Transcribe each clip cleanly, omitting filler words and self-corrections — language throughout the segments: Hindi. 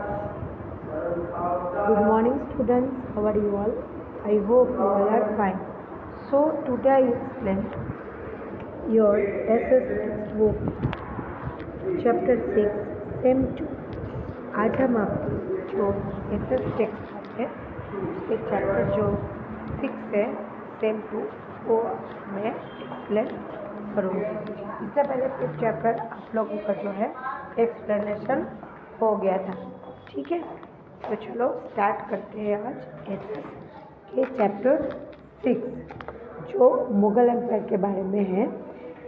Good morning, students. How are you all? I hope you all are fine. So today I explain your SS textbook chapter 6 same 2। आज हम आपकी जो SS टेक्स्ट है उसके चैप्टर जो 6 है सेम 2 वो मैं एक्सप्लेन करूँगी। इससे पहले फिर चैप्टर आप लोगों का जो है एक्सप्लेनेशन हो गया था, ठीक है। तो चलो स्टार्ट करते हैं आज एसएस के चैप्टर 6 जो मुगल एम्पायर के बारे में है।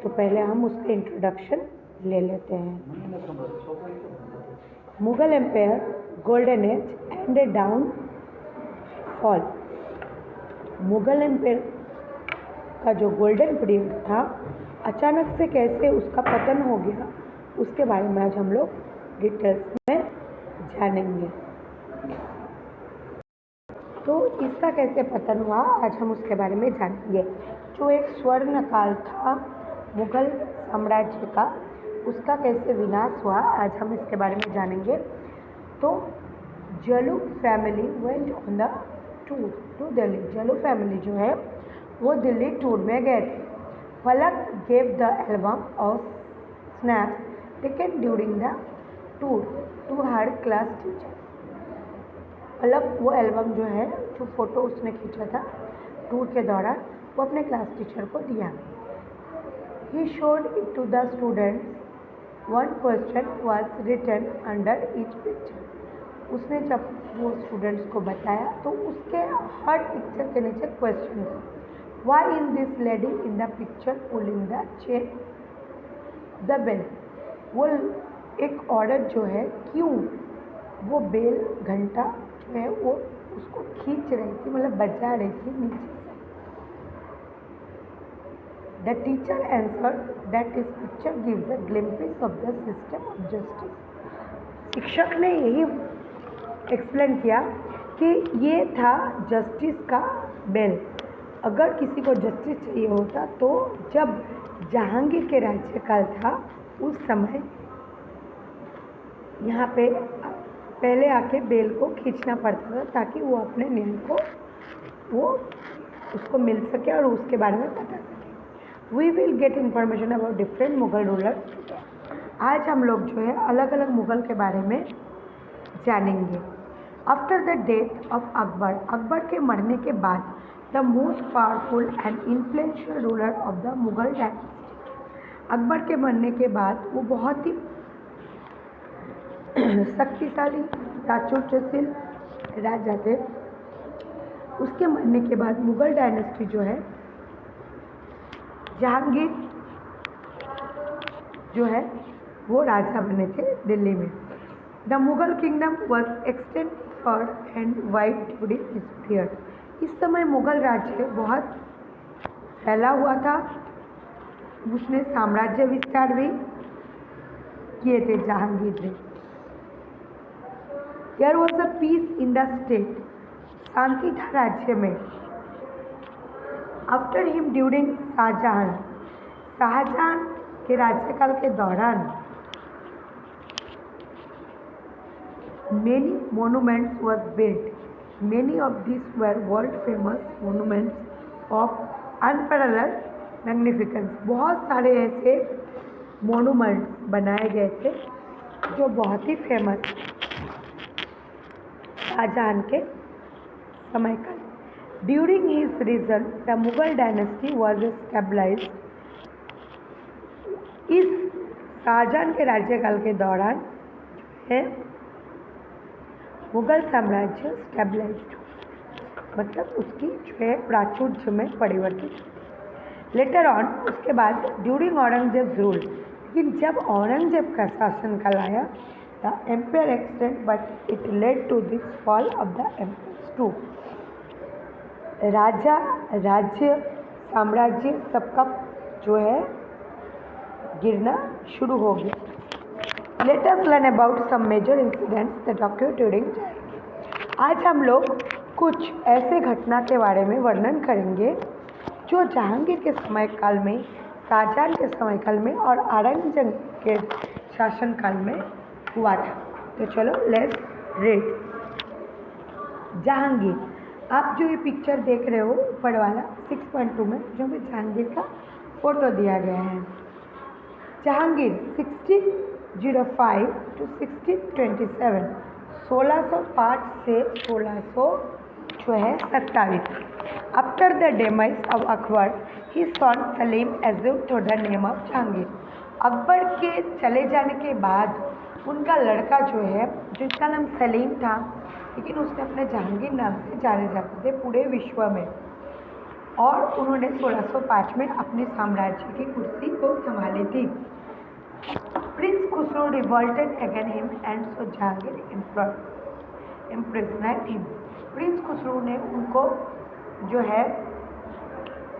तो पहले हम उसका इंट्रोडक्शन ले लेते हैं। Mughal empire golden age and downfall. Mughal empire का जो गोल्डन पीरियड था अचानक से कैसे उसका पतन हो गया उसके बारे में आज हम लोग डिटेल्स में जानेंगे। तो इसका कैसे पतन हुआ आज हम उसके बारे में जानेंगे। जो एक स्वर्ण काल था मुगल साम्राज्य का उसका कैसे विनाश हुआ आज हम इसके बारे में जानेंगे। तो Jalu family went on the tour to Delhi. Jalu family जो है वो दिल्ली टूर में गए थे। Falak gave the album of snaps taken during the tour to her class teacher. Falak वो एल्बम जो है जो फ़ोटो उसने खींचा था टूर के दौरान वो अपने क्लास टीचर को दिया। He showed it to the students. One question was written under each picture. उसने जब वो स्टूडेंट्स को बताया तो उसके हर पिक्चर के नीचे क्वेश्चन था। Why in this lady in the picture pulling the chain the bell. वो एक औरत जो है क्यों वो बेल घंटा जो है वो उसको खींच रही थी, मतलब बजा रही थी नीचे से। The teacher answered that this picture gives a glimpse of the system of justice. शिक्षक ने यही एक्सप्लेन किया कि ये था जस्टिस का बेल। अगर किसी को जस्टिस चाहिए होता तो जब जहांगीर के राज्यकाल था उस समय यहाँ पे पहले आके बेल को खींचना पड़ता था ताकि वो अपने न्याय को वो उसको मिल सके और उसके बारे में बता सके। We will get information about different Mughal rulers. आज हम लोग जो है अलग अलग मुगल के बारे में जानेंगे। After the death of Akbar, Akbar के मरने के बाद the most powerful and influential ruler of the Mughal dynasty. Akbar के मरने के बाद वो बहुत ही शक्तिशाली प्राचुर्यशील राजा थे। उसके मरने के बाद मुगल डायनेस्टी जो है जहांगीर जो है वो राजा बने थे दिल्ली में। The Mughal kingdom was extend for and wide during his period. इस समय मुगल राज्य बहुत फैला हुआ था। उसने साम्राज्य विस्तार भी किए थे जहांगीर ने। There was a peace in the state. शांति था राज्य में। After him during Shahjahan, Shahjahan के राज्यकाल के दौरान many monuments was built. Many of this were world famous monuments of unparalleled magnificence. बहुत सारे ऐसे मोनूमेंट्स बनाए गए थे जो बहुत ही फेमस शाहजहां के समय का। During his reign the Mughal dynasty was stabilized. इस शाहजहां के राज्यकाल के दौरान है मुगल साम्राज्य स्टेबलाइज्ड, मतलब उसकी जो है प्राचुर्य में परिवर्तित। लेटर ऑन उसके बाद ड्यूरिंग औरंगजेब रूल, लेकिन जब औरंगजेब का शासनकाल आया the empire extend but it led to this fall of the empires too. राज्य साम्राज्य सबका जो है गिरना शुरू हो गया। Let us learn about some major incidents that occurred during Jahangir. आज हम लोग कुछ ऐसे घटना के बारे में वर्णन करेंगे जो जहांगीर के समय काल में, शाहजहां के समय काल में और औरंगजेब के शासनकाल में हुआ था। तो चलो लेट्स रेड। जहांगीर, आप जो ये पिक्चर देख रहे हो ऊपर वाला 6.2 में जो भी जहांगीर का फोटो दिया गया है। जहांगीर 1605 to 1627, 1605 से 1627। After the demise of Akbar his son Salim assume to the name of Jahangir. Akbar के चले जाने के बाद उनका लड़का जो है, जिसका नाम सलीम था, लेकिन उसने अपने जहांगीर नाम से जाने जाते थे पूरे विश्व में, और उन्होंने 1605 में अपने साम्राज्य की कुर्सी को संभाली थी। Prince Khusrau revolted against him and so Jahangir imprisoned him. Prince Khusrau ने उनको जो है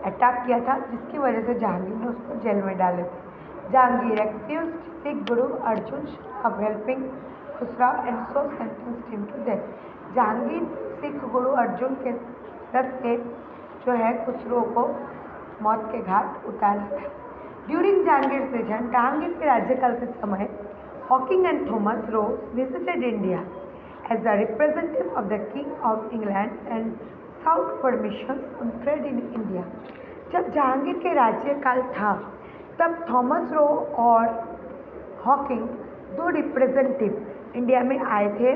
अटैक किया था, जिसकी वजह से जहांगीर ने उसको जेल में डाले थे। Jahangir excused Sikh guru Arjun of helping Khusrau and so sentenced him to death. Jahangir Sikh guru Arjun के दर से जो है खुसरो को मौत के घाट उतारा था। ड्यूरिंग जहांगीर रीजन, जहांगीर के राज्यकाल के समय, Hawking and Thomas Roe visited India as a representative of the king of England and sought permission on trade in India. जब जहांगीर के राज्यकाल था तब थॉमस रो और हॉकिंग, दो रिप्रेजेंटेटिव इंडिया में आए थे,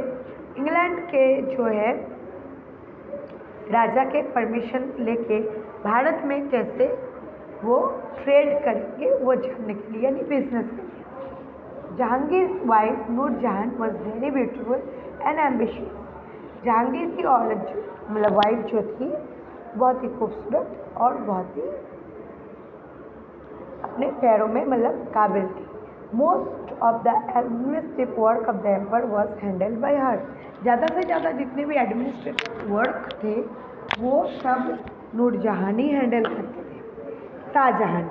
इंग्लैंड के जो है राजा के परमिशन लेके भारत में कैसे वो ट्रेड करेंगे वो जानने के लिए, यानी बिजनेस के लिए। Jahangir wife Nurjahan was very beautiful and ambitious. Jahangir की औरत मतलब वाइफ जो थी बहुत ही खूबसूरत और बहुत ही अपने पैरों में मतलब काबिल थी। Most of the administrative work of the emperor was handled by हर। ज़्यादा से ज़्यादा जितने भी एडमिनिस्ट्रेटिव वर्क थे वो सब नूरजहान ही हैंडल करते थे। शाहजहां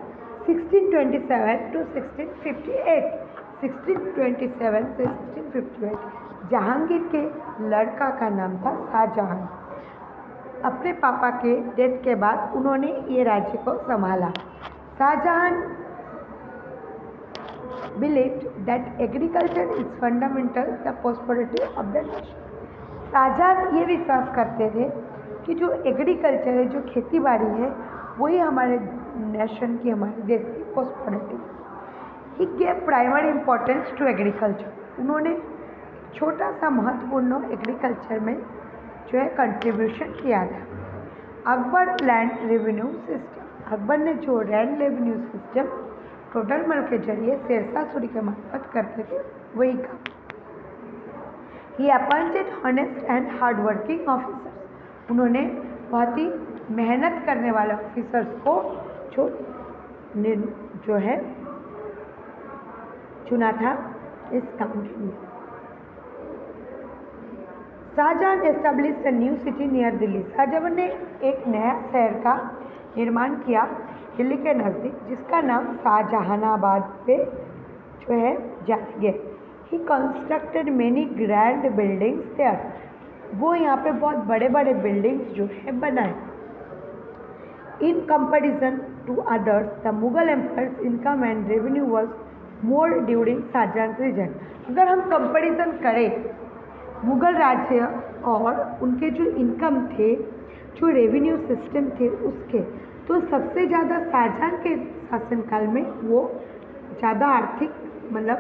1627 to 1658, 1627 से 1658 जहांगीर के लड़का का नाम था शाहजहां। अपने पापा के डेथ के बाद उन्होंने ये राज्य को संभाला। Shahjahan believed that agriculture is fundamental the prosperity of the nation। Shahjahan ये विश्वास करते थे कि जो एग्रीकल्चर है, जो खेती बाड़ी है, वही हमारे नेशन की, हमारे देश की prosperity. He gave primary importance to agriculture. उन्होंने छोटा सा महत्वपूर्ण एग्रीकल्चर में जो है कंट्रीब्यूशन किया था। Akbar land revenue system, Akbar ने जो लैंड रेवेन्यू सिस्टम टोटल मल के जरिए शेरशाह सूरी के मार्फत करते थे वही काम। ही appointed honest and hard working officers. उन्होंने बहुत ही मेहनत करने वाले ऑफिसर्स को जो है चुना था इस काम के लिए। Shahjahan established a new city near Delhi. Shahjahan ने एक नया शहर का निर्माण किया दिल्ली के नज़दीक, जिसका नाम शाहजहानाबाद से जो है जाना गया। He constructed many grand buildings there. वो यहाँ पे बहुत बड़े बड़े बिल्डिंग्स जो है बनाए। In comparison to others the Mughal empire's income and revenue was more during Shahjahan reign. अगर हम कंपेरिजन करें मुगल राज्य और उनके जो इनकम थे, जो रेवेन्यू सिस्टम थे उसके, तो सबसे ज़्यादा शाहजहां के शासनकाल में वो ज़्यादा आर्थिक मतलब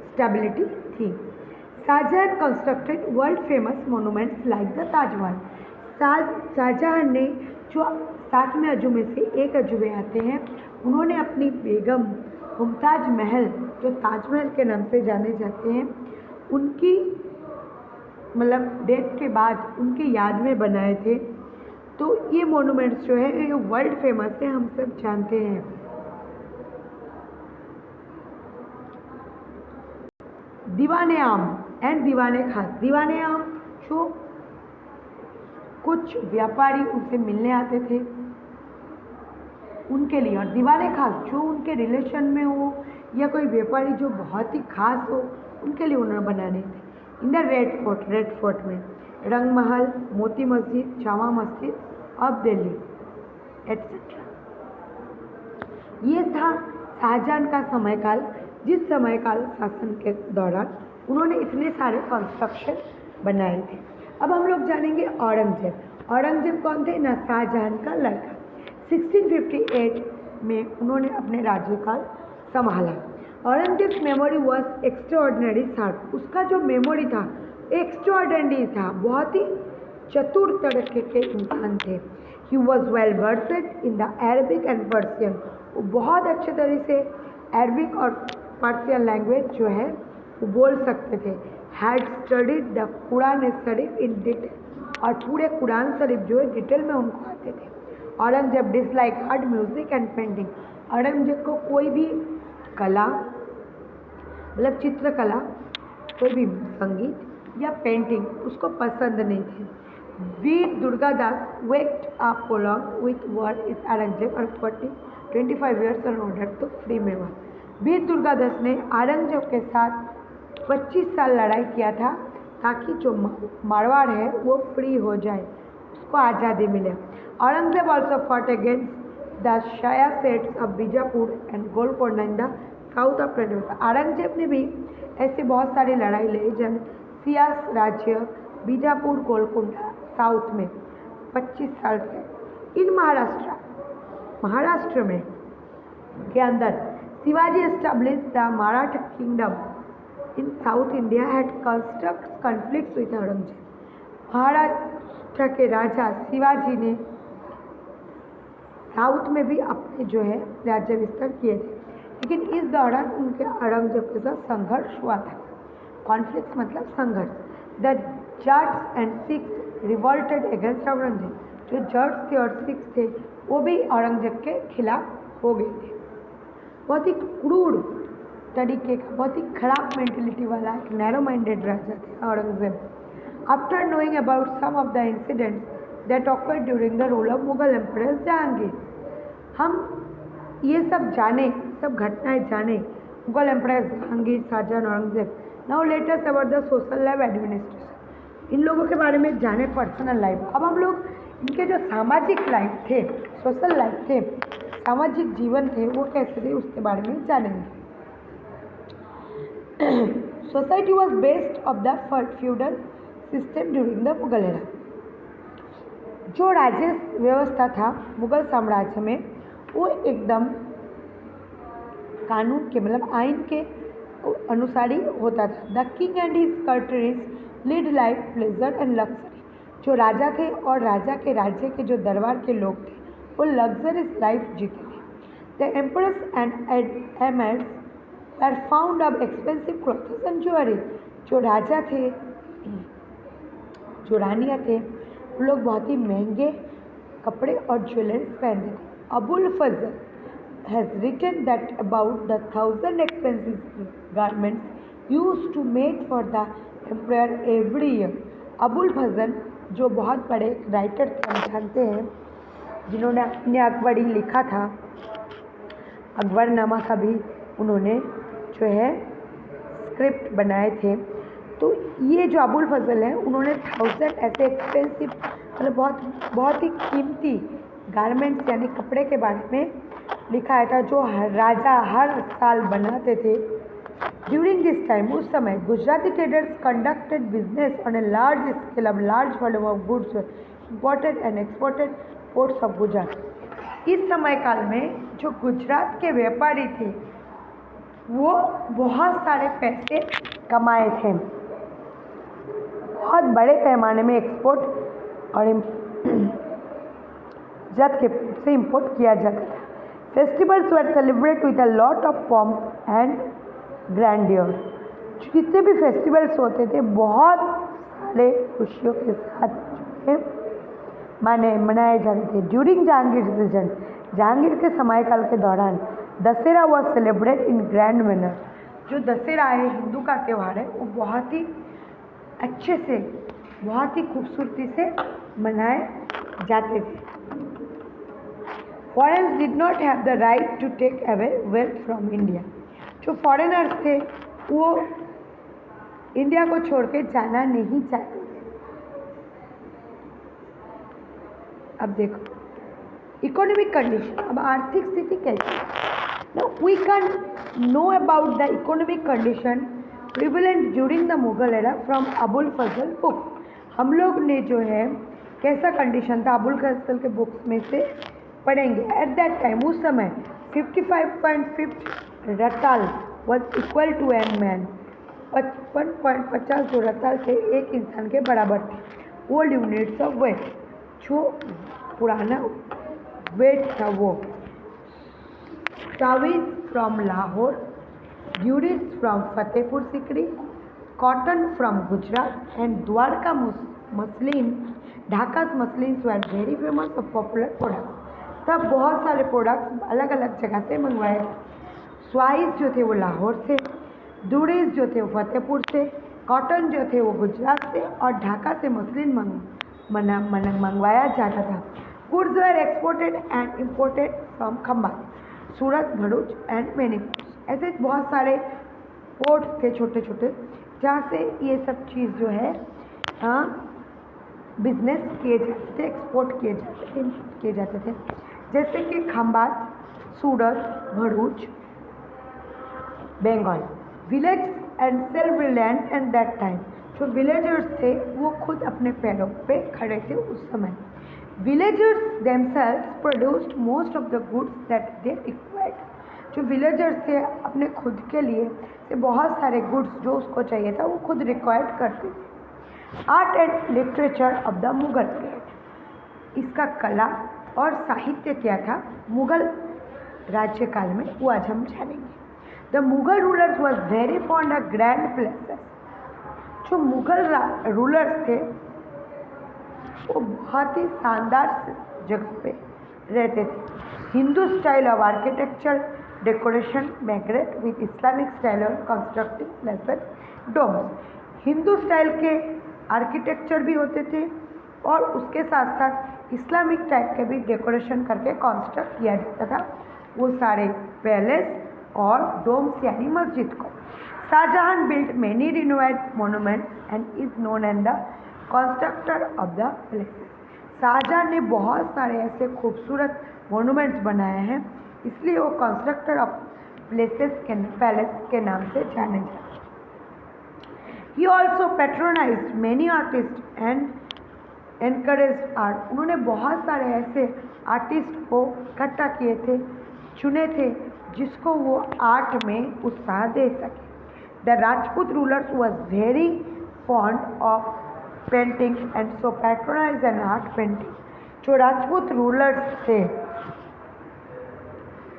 स्टेबिलिटी थी। Shahjahan constructed world famous monuments like the Taj Mahal. Shahjahan ने जो 7 में अजूबे से एक अजूबे आते हैं, उन्होंने अपनी बेगम मुमताज महल, जो ताजमहल के नाम से जाने जाते हैं, उनकी मतलब डेथ के बाद उनकी याद में बनाए थे। तो ये मोनूमेंट्स जो है ये वर्ल्ड फेमस है, हम सब जानते हैं। दीवाने आम एंड दीवाने खास। दीवाने आम जो कुछ व्यापारी उनसे मिलने आते थे उनके लिए, और दीवाने खास जो उनके रिलेशन में हो या कोई व्यापारी जो बहुत ही खास हो उनके लिए उन्होंने बनाने थे। इन द रेड फोर्ट में रंग महल, मोती मस्जिद, जामा मस्जिद ऑफ दिल्ली एट्सेट्रा। ये था शाहजहां का समयकाल, जिस समयकाल शासन के दौरान उन्होंने इतने सारे कंस्ट्रक्शन बनाए थे। अब हम लोग जानेंगे औरंगजेब। औरंगजेब कौन थे? ना शाहजहां का लड़का। 1658 में उन्होंने अपने राज्यकाल संभाला। Aurangzeb memory was extraordinary sharp. उसका जो मेमोरी था एक्स्ट्राऑर्डिनरी था, बहुत ही चतुर तरीके के इंसान थे। He was well versed in the Arabic and Persian. वो बहुत अच्छे तरह से अरबिक और पर्सियन लैंग्वेज जो है वो बोल सकते थे। Had studied the Quran Sharif in detail, और पूरे कुरान शरीफ जो है डिटेल में उनको आते थे। Aurangzeb dislike art, music and painting. Aurangzeb को कोई भी कला, मतलब चित्रकला, कोई भी संगीत या पेंटिंग उसको पसंद नहीं थी। Veer Durgadas waked up along with war is Aurangzeb और 25 years in order to free Mewar. वीर दुर्गादास ने औरंगजेब के साथ 25 साल लड़ाई किया था ताकि जो मारवाड़ है वो फ्री हो जाए, उसको आज़ादी मिले। Aurangzeb also fought against the Shia states of Bijapur and Golconda in the south of India. Aurangzeb ने भी ऐसे बहुत सारी लड़ाई लड़ी, जब सियास राज्य बीजापुर गोलकोंडा साउथ में 25 साल से। इन महाराष्ट्र में के अंदर Shivaji establish the Maratha kingdom in south India had construct conflict with Aurangzeb. Maharashtra के राजा शिवाजी ने साउथ में भी अपने जो है राज्य विस्तार किए थे, लेकिन इस दौरान उनके औरंगजेब के साथ संघर्ष हुआ था। कॉन्फ्लिक्ट मतलब संघर्ष। The Jats and Sikhs revolted against Aurangzeb. जो जाट्स थे और सिख्स थे वो भी औरंगजेब के खिलाफ हो गए थे। बहुत ही क्रूर तरीके का, बहुत ही खराब मेंटेलिटी वाला एक नैरो माइंडेड राजा थे Aurangzeb. After knowing about some of the incidents that occurred during the rule of Mughal emperor Jahangir, हम ये सब जाने, सब घटनाएं जाने Mughal emperor Jahangir, Shahjahan, Aurangzeb. Now let us about the social life administration. इन लोगों के बारे में जाने पर्सनल लाइफ। अब हम लोग इनके जो सामाजिक लाइफ थे, सोशल लाइफ थे, सामाजिक जीवन थे, वो कैसे थे उसके बारे में जानेंगे। Society was based of the feudal system during the Mughal era. जो राज्य व्यवस्था था मुगल साम्राज्य में वो एकदम कानून के, मतलब आइन के अनुसार ही होता था। The king and his courtiers lead life pleasure and luxury. जो राजा थे और राजा के राज्य के जो दरबार के लोग थे वो लग्जरियस लाइफ जीते थे। The emperors and emirs are found of expensive clothes and jewellery. जो राजा थे, जो रानियाँ थे, वो लोग बहुत ही महंगे कपड़े और ज्वेलरीज पहनते थे। अबुल फजल has written that about the 1,000 expensive garments used to made for the emperor every year। Abul फजल जो बहुत बड़े राइटर थे, हम जानते हैं, जिन्होंने अपने अकबरी लिखा था, अकबरनामा का भी उन्होंने जो है स्क्रिप्ट बनाए थे। तो ये जो अबुल फजल हैं उन्होंने 1000 ऐसे एक्सपेंसिव, मतलब बहुत ही कीमती गारमेंट्स यानी कपड़े के बारे में लिखा था, जो राजा हर साल बनाते थे। ड्यूरिंग दिस टाइम, उस समय Gujarati traders conducted business on a large scale of large volume of goods imported and exported ports of Gujarat. इस समय काल में जो गुजरात के व्यापारी थे वो बहुत सारे पैसे कमाए थे, बहुत बड़े पैमाने में एक्सपोर्ट और गुजरात के पोर्ट से इम्पोर्ट किया जाता था। Festivals were celebrate with a lot of pomp and grandeur. जितने भी फेस्टिवल्स होते थे बहुत सारे खुशियों के साथ मनाए जाते थे। ड्यूरिंग जहांगीर सीजन, जहांगीर के समयकाल के दौरान Dussehra was celebrate in grand manner. जो दशहरा है, हिंदू का त्यौहार है, वो बहुत ही अच्छे से, बहुत ही खूबसूरती से मनाए जाते थे। Foreigners did not have the right to take away wealth from India. जो फॉरेनर्स थे वो इंडिया को छोड़ के जाना नहीं चाहते थे। अब देखो इकोनॉमिक कंडीशन, अब आर्थिक स्थिति कैसी है। We can know about the economic condition prevalent during the Mughal era from Abul Fazal book. हम लोग ने जो है कैसा कंडीशन था अबुल फजल के बुक्स में से पढ़ेंगे। एट दैट टाइम उस समय 55.5 रताल was equal to an man. 55.50 जो रताल थे एक इंसान के बराबर थे। ओल्ड यूनिट्स ऑफ वेट, जो पुराना वेट था वो। सावीज from Lahore, durries from Fatehpur Sikri, cotton from Gujarat and Dwarka muslin, Dhaka's muslins were very famous और पॉपुलर प्रोडक्ट्स। तब बहुत सारे प्रोडक्ट्स अलग अलग जगह से मंगवाए थे। स्वाइस जो थे वो लाहौर से, ड्यूरीज जो थे वो फतेहपुर से, कॉटन जो थे वो गुजरात से और ढाका से मसलिन मंगवाया जाता था। Goods were exported and imported from Khambhat, Surat, Bharuch and many ports. ऐसे बहुत सारे पोर्ट्स थे छोटे छोटे जहाँ से ये सब चीज़ जो है बिजनेस किए जाते थे, एक्सपोर्ट किए जाते थे। जैसे कि Khambhat, Surat, Bharuch, Bengal. Village and self reliant at that time, जो विलेजर्स थे वो खुद अपने पैरों पे खड़े थे उस समय। Villagers themselves produced most of the goods that they required। जो विलेजर्स थे अपने खुद के लिए से बहुत सारे गुड्स जो उसको चाहिए था वो खुद रिक्वायर्ड करते थे। Art and literature of the Mughal period, इसका कला और साहित्य क्या था मुगल राज्यकाल में वो आज हम जानेंगे। The Mughal rulers was very fond of grand places. जो मुगल रूलर्स थे वो बहुत ही शानदार जगह पे रहते थे। Hindu style of architecture decoration migrate with Islamic style of constructing places domes. Hindu style के आर्किटेक्चर भी होते थे और उसके साथ साथ इस्लामिक टाइप के भी डेकोरेशन करके कंस्ट्रक्ट किया जाता था वो सारे पैलेस और डोम्स यानी मस्जिद को। Shahjahan built many renovated monuments and is known and the constructor of the places. Shahjahan ने बहुत सारे ऐसे खूबसूरत मोनूमेंट्स बनाए हैं, इसलिए वो कंस्ट्रक्टर ऑफ पैलेस के नाम से जाने जाते। He also patronized many artist and encouraged art. उन्होंने बहुत सारे ऐसे आर्टिस्ट को इकट्ठा किए थे, चुने थे जिसको वो आर्ट में उत्साह दे सके। The Rajput rulers was very fond of paintings and so patronise an art painting. जो राजपूत रूलर्स थे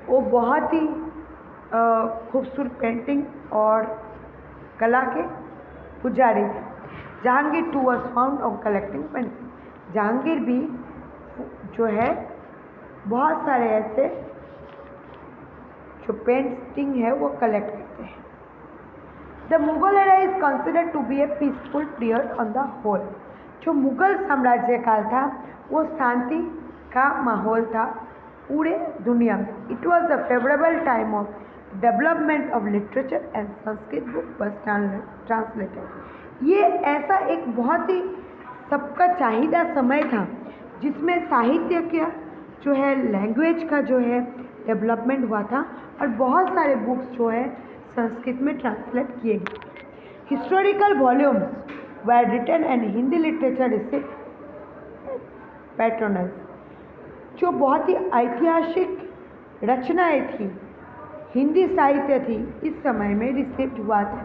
वो बहुत ही खूबसूरत पेंटिंग और कला के पुजारी थे। Jahangir too was fond of collecting painting. Jahangir भी जो है बहुत सारे ऐसे जो पेंटिंग है वो कलेक्ट करते हैं। The Mughal era is considered to be a peaceful period on the whole. जो मुगल साम्राज्य काल था वो शांति का माहौल था पूरे दुनिया में। It was the favourable time of development of literature and Sanskrit book was translated. ये ऐसा एक बहुत ही सबका चाहिदा समय था जिसमें साहित्य का जो है लैंग्वेज का जो है डेवलपमेंट हुआ था और बहुत सारे बुक्स जो है संस्कृत में ट्रांसलेट किए गए। Historical volumes were written and Hindi literature इससे पैट्रोनाइज। जो बहुत ही ऐतिहासिक रचनाएं थी, हिंदी साहित्य थी, इस समय में रिसीव्ड हुआ था।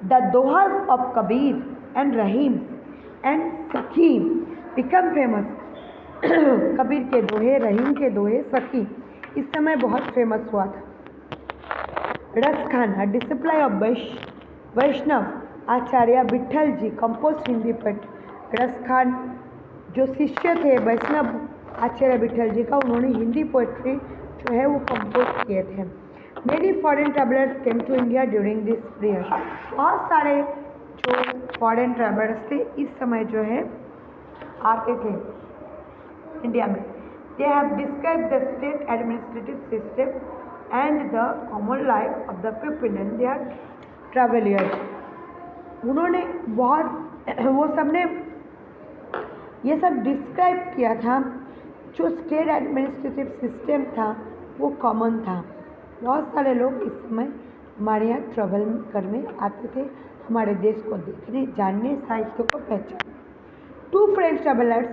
The dohas of Kabir and Rahim and Sakhi become famous. Kabir के दोहे, रहीम के दोहे, सखी इस समय बहुत फेमस हुआ था। Raskhan disciple of Vaishnav Acharya Vitthal ji compose Hindi poet. Raskhan जो शिष्य थे वैष्णव आचार्य विठल जी का, उन्होंने हिंदी पोएट्री जो है वो कंपोज किए थे। Many foreign travellers came to India during this period. बहुत सारे जो फॉरेन ट्रैवलर्स थे इस समय जो है आते थे इंडिया में। They have describe the state administrative system and the common life of the people and their travellers. उन्होंने बहुत वो सबने ये सब डिस्क्राइब किया था। जो स्टेट एडमिनिस्ट्रेटिव सिस्टम था वो कॉमन था। बहुत सारे लोग इस समय हमारे यहाँ ट्रैवल करने आते थे, हमारे देश को देखने, जानने, साहित्य को पहचानने। Two French travellers,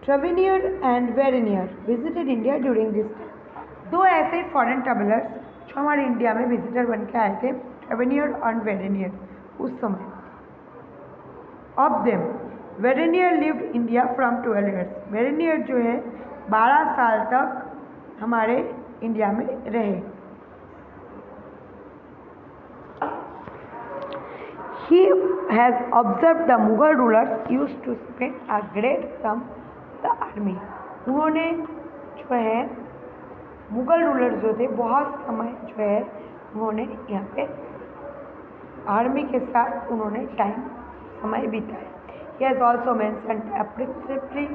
Tavernier and Bernier, visited India during this time. दो ऐसे फॉरेन ट्रैवलर्स जो हमारे इंडिया में विजिटर बन के आए थे, ट्रेवेनियर और वेरेनियर, उस समय। Of them Bernier lived India from 12 years. Bernier जो है 12 साल तक हमारे इंडिया में रहे। He has observed the Mughal rulers used to spend a great sum the army. उन्होंने जो है मुग़ल रूलर जो थे बहुत समय जो है उन्होंने यहाँ पे आर्मी के साथ उन्होंने समय बिताया। He has also mentioned appreciably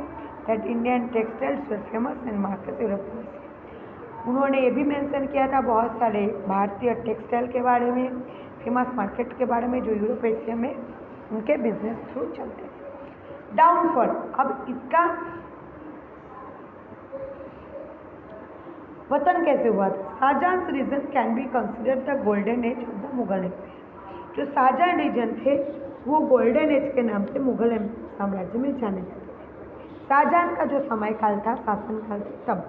that Indian textiles were famous in markets Europe. उन्होंने ये भी मेंशन किया था बहुत सारे भारतीय टेक्सटाइल के बारे में, फेमस मार्केट के बारे में जो यूरोप एशिया में उनके बिजनेस थ्रू चलते हैं। डाउनफॉल, अब इसका पतन कैसे हुआ था? Shahjahan reign can be consider the golden age of the Mughal empire. जो शाहजहां रीजन थे वो गोल्डन एज के नाम से मुगल साम्राज्य में जाने जाते थे। शाहजहां का जो समय काल था, शासन काल था, तब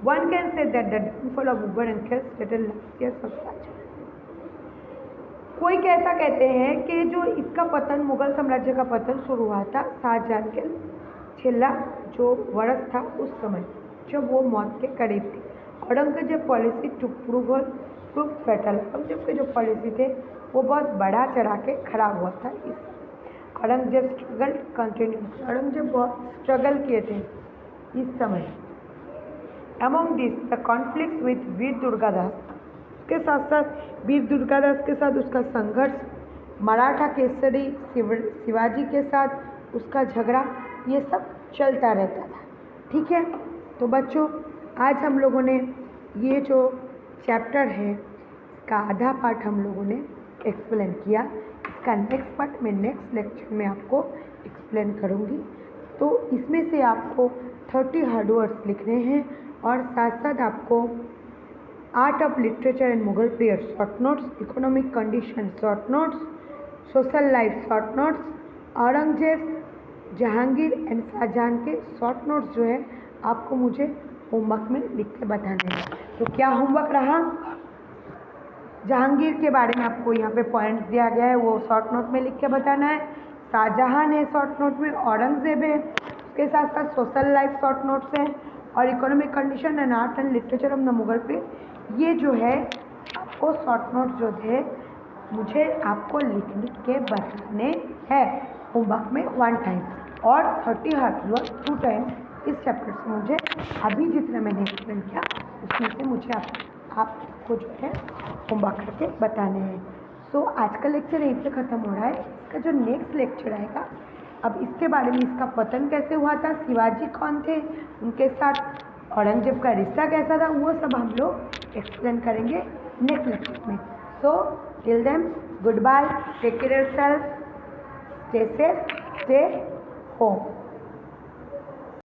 one can say that the downfall of Mughal empire started last year of Shahjahan. कोई कैसा कहते हैं कि जो इसका पतन, मुगल साम्राज्य का पतन शुरू हुआ था शाहजहां के छेल्ला जो वर्ष था उस समय जब वो मौत के करीब थे। Aurangzeb policy to prove fatal, Aurangzeb के जो पॉलिसी थे वो बहुत बढ़ा चढ़ा के खराब हुआ था। इस औरंगजेब स्ट्रगल कंटिन्यू, औरंगजेब बहुत स्ट्रगल किए थे इस समय। Among this the conflict with Veer Durgadas, के साथ साथ वीर दुर्गादास के साथ उसका संघर्ष, मराठा केसरी शिवाजी के साथ उसका झगड़ा, ये सब चलता रहता था। ठीक है, तो बच्चों आज हम लोगों ने ये जो चैप्टर है इसका आधा पार्ट हम लोगों ने एक्सप्लेन किया। इसका नेक्स्ट पार्ट मैं नेक्स्ट लेक्चर में आपको एक्सप्लेन करूँगी। तो इसमें से आपको 30 हार्ड वर्ड्स लिखने हैं और साथ साथ आपको art of literature and Mughal period short notes, economic condition short notes, social life short notes, Aurangzeb, Jahangir and Shahjahan के शॉर्ट नोट्स जो है आपको मुझे होमवर्क में लिख के बताने हैं। तो क्या होमवर्क रहा? जहांगीर के बारे में आपको यहाँ पे पॉइंट्स दिया गया है, वो शॉर्ट नोट में लिख के बताना है। शाहजहां है शॉर्ट नोट में, औरंगजेब है, उसके साथ साथ सोशल लाइफ शॉर्ट नोट्स हैं, और economic condition and art and literature of the Mughal period. ये जो है आपको शॉर्ट नोट्स जो थे मुझे आपको लिख के बताने हैं होमवर्क में 1 टाइम, और 30 हार्ड वर्क 2 टाइम। इस चैप्टर से मुझे अभी जितना मैंने एक्सप्लेन किया उसमें से मुझे आपको जो है होमवर्क करके बताने हैं। सो आज का लेक्चर यहीं पे ख़त्म हो रहा है। इसका जो नेक्स्ट लेक्चर आएगा, अब इसके बारे में, इसका पतन कैसे हुआ था, शिवाजी कौन थे, उनके साथ औरंगजेब का रिश्ता कैसा था, वो सब हम लोग एक्सप्लेन करेंगे नेक्स्ट लेक्चर में। So till then good bye, take care yourself, stay safe, stay home.